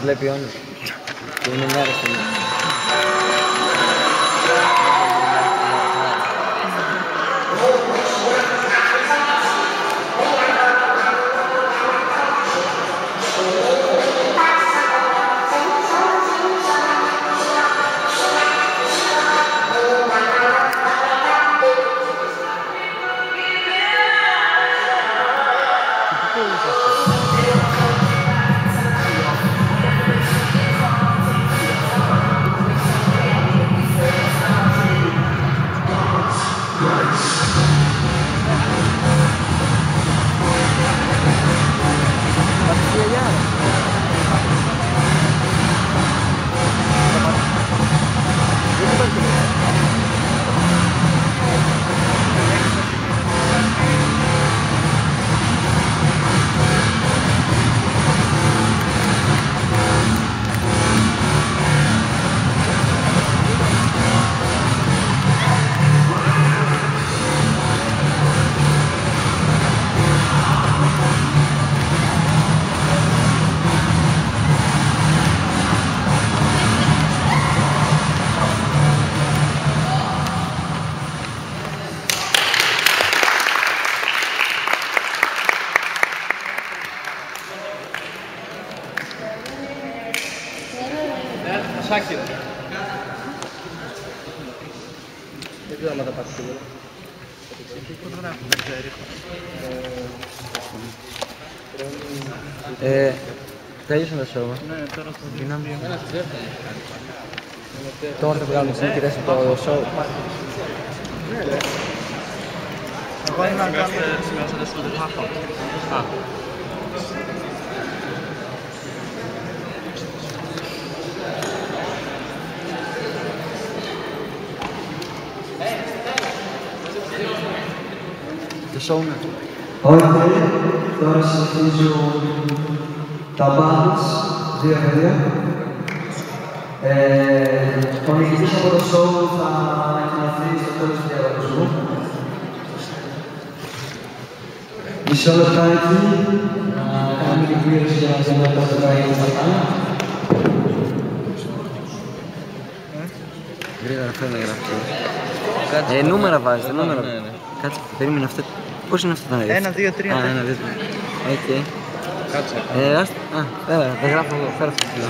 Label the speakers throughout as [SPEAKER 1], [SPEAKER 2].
[SPEAKER 1] Βλέπει όνειρο. Και είναι μια άλλη στιγμή.
[SPEAKER 2] Σάκη. Δεν ξέρω αν θα πάτε σίγουρα. Φωτογράφο, δεν ξέρει.
[SPEAKER 1] Τέλειωσαν τα σώμα.
[SPEAKER 2] Ναι, τώρα στο δίναμε.
[SPEAKER 1] Τώρα θα βγάλουμε τις νικητές από το σώμα.
[SPEAKER 2] Εγώ είμαι να κάνουμε σημειώσατε στο δεχάχο.
[SPEAKER 1] Σώμα.
[SPEAKER 3] Όχι, τώρα συνεχίζουν τα μπάνς 2-2. Ο νικητής από το σώμα θα ανακοινωθεί στο τέλος του διαγωνισμού. Μισό λεπτάκι να κάνουμε την κλήρωση για να δούμε το ζευγάρι θα κάνει.
[SPEAKER 1] Γρήγορα φέρνω να γράφει. Νούμερα βάζετε, νούμερα. Κάτσε, περίμενε αυτό. Πώς είναι αυτό τα νέα?
[SPEAKER 2] 1, 2, 3.
[SPEAKER 1] 1, 2, 3. Οκ.
[SPEAKER 2] Κάτσε.
[SPEAKER 1] Έλα, δεν γράφω εγώ. Φέρω αυτό το φύλλο.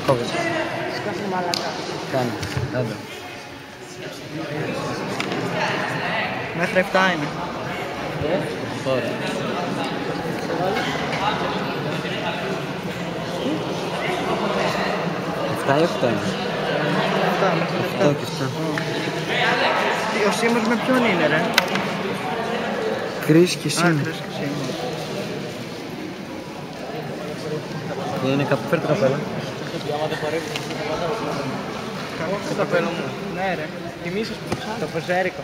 [SPEAKER 1] Κόβεσαι.
[SPEAKER 2] Σκάσε μαλακά.
[SPEAKER 1] Κάνε. Άντε.
[SPEAKER 2] Μέχρι 7 είναι.
[SPEAKER 1] Τώρα. Αυτά ή 8 είναι?
[SPEAKER 2] 7, μέχρι
[SPEAKER 1] 8 και 7.
[SPEAKER 2] Ο Σίμος με ποιον είναι ρε?
[SPEAKER 1] Κρίς και Σίμος.
[SPEAKER 2] Κρίς και Σίμος.
[SPEAKER 1] Είναι κάπου, φέρ' το καπέλο.
[SPEAKER 2] Καλό το καπέλο μου. Ναι ρε. Τιμήσεις που το πεζέρικο.